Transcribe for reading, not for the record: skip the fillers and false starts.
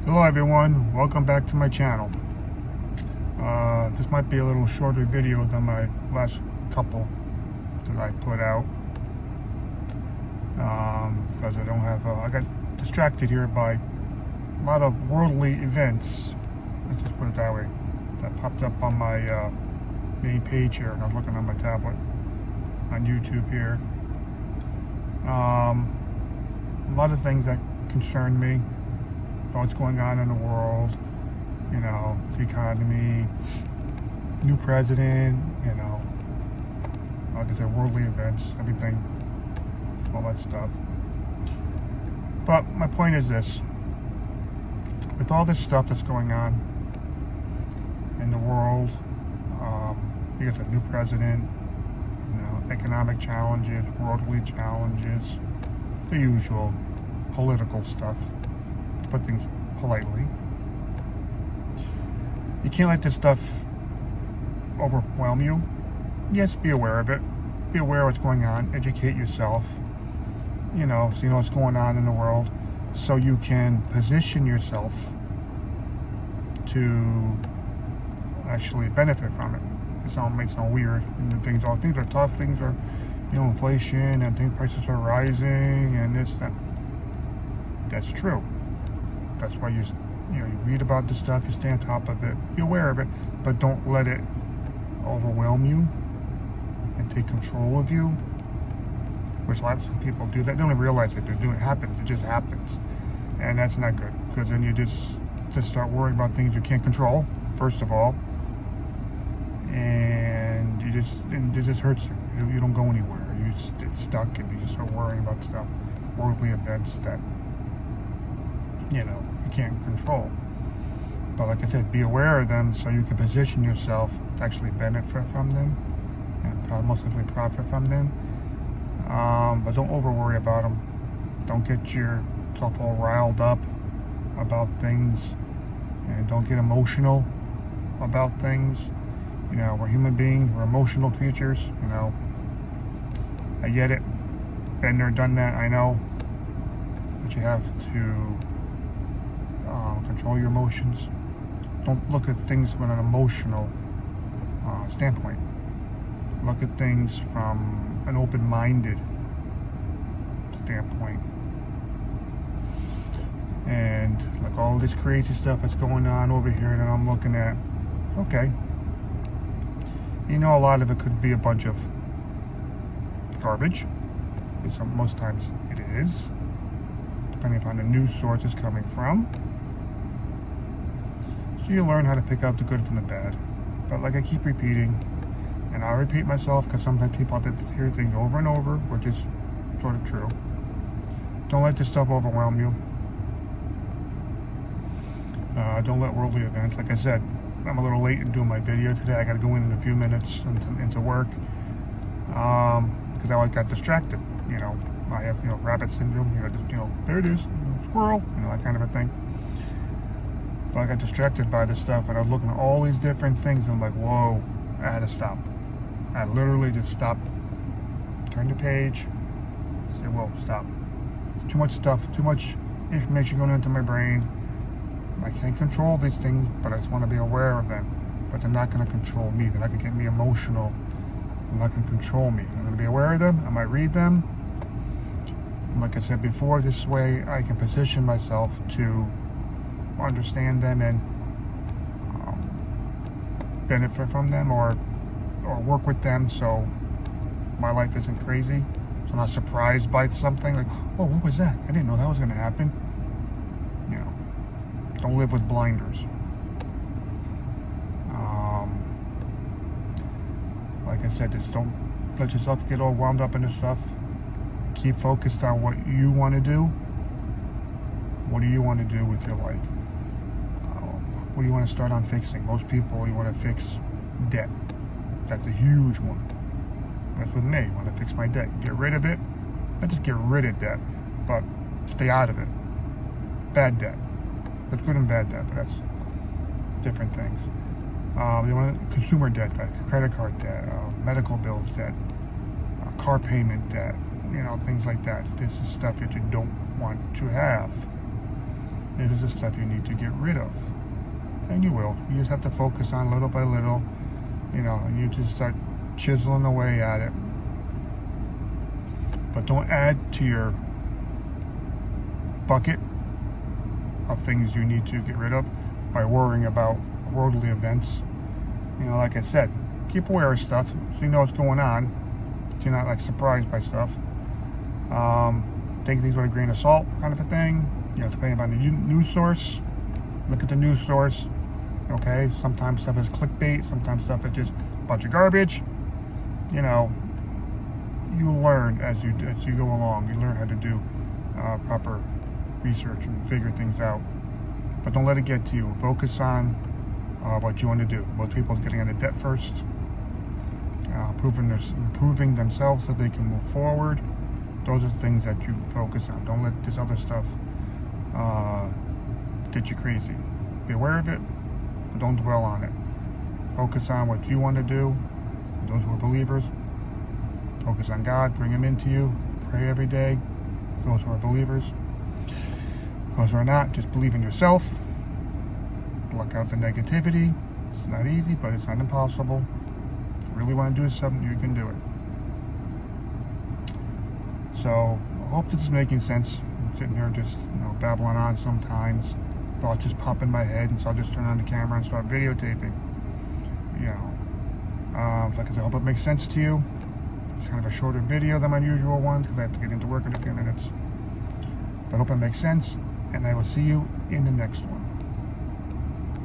Hello everyone, welcome back to my channel. This might be a little shorter video than my last couple that I put out because I don't have, I got distracted here by a lot of worldly events, let's just put it that way, that popped up on my main page here, and I was looking on my tablet on YouTube here. A lot of things that concern me, what's going on in the world, you know, the economy, new president, you know, like I said, worldly events, everything, all that stuff. But my point is this: with all this stuff that's going on in the world, you got a new president, you know, economic challenges, worldly challenges, the usual political stuff, to put things politely. You can't let this stuff overwhelm you. Yes, be aware of it. Be aware of what's going on. Educate yourself. You know, so you know what's going on in the world, so you can position yourself to actually benefit from it. It makes no weird. And things are tough. Things are, you know, inflation and prices are rising and this, that. That's true. That's why you read about this stuff, you stay on top of it, be aware of it, but don't let it overwhelm you and take control of you, which lots of people do. They don't even realize that they're doing it. It just happens. And that's not good, because then you just start worrying about things you can't control, first of all, and it just hurts you. You don't go anywhere. You just get stuck and you just start worrying about stuff, worldly events that, you know, you can't control. But like I said, be aware of them so you can position yourself to actually benefit from them and most likely profit from them. But don't over worry about them. Don't get yourself all riled up about things, and don't get emotional about things. You know, we're human beings, we're emotional creatures, you know. I get it. Been there, done that, I know. But you have to control your emotions. Don't look at things from an emotional standpoint. Look at things from an open-minded standpoint. And like all this crazy stuff that's going on over here that I'm looking at, okay, you know, a lot of it could be a bunch of garbage. Most times it is, depending upon the news source it's coming from. So you learn how to pick out the good from the bad. But like I keep repeating, and I'll repeat myself because sometimes people have to hear things over and over, which is sort of true. Don't let this stuff overwhelm you. Don't let worldly events, like I said, I'm a little late in doing my video today. I got to go in a few minutes into work because I got distracted. You know, I have, you know, rabbit syndrome. You know, just, you know, there it is, squirrel, you know, that kind of a thing. But I got distracted by this stuff, and I was looking at all these different things, and I'm like, whoa, I had to stop. I literally just stopped, turned the page, say, whoa, stop. Too much stuff, too much information going into my brain. I can't control these things, but I just want to be aware of them. But they're not going to control me. They're not going to get me emotional. They're not going to control me. I'm going to be aware of them. I might read them. And like I said before, this way I can position myself to understand them and benefit from them, or work with them, so my life isn't crazy. So I'm not surprised by something like, oh, what was that? I didn't know that was going to happen. You know, don't live with blinders. Like I said, just don't let yourself get all wound up in this stuff. Keep focused on what you want to do. What do you want to do with your life? What do you want to start on fixing? Most people, you want to fix debt. That's a huge one. That's with me. I want to fix my debt. Get rid of it. Not just get rid of debt, but stay out of it. Bad debt. That's good and bad debt, but that's different things. You want consumer debt, credit card debt, medical bills debt, car payment debt, you know, things like that. This is stuff that you don't want to have. This is the stuff you need to get rid of. And you will. You just have to focus on little by little. And you just start chiseling away at it. But don't add to your bucket of things you need to get rid of by worrying about worldly events. Like I said, keep aware of stuff so you know what's going on, so you're not surprised by stuff. Take things with a grain of salt, kind of a thing. Depending on the news source, look at the news source. Okay, sometimes stuff is clickbait, sometimes stuff is just a bunch of garbage. You learn as you go along. You learn how to do proper research and figure things out. But don't let it get to you. Focus on what you want to do. Most people are getting into debt first, improving themselves so they can move forward. Those are the things that you focus on. Don't let this other stuff get you crazy. Be aware of it, but don't dwell on it. Focus on what you want to do. Those who are believers, focus on God. Bring Him into you. Pray every day. Those who are believers. Those who are not, just believe in yourself. Block out the negativity. It's not easy, but it's not impossible. If you really want to do something, you can do it. So, I hope this is making sense. I'm sitting here just, babbling on sometimes. Thoughts just pop in my head, and so I'll just turn on the camera and start videotaping. Like I said, I hope it makes sense to you. It's kind of a shorter video than my usual ones because I have to get into work in a few minutes. But I hope it makes sense, and I will see you in the next one.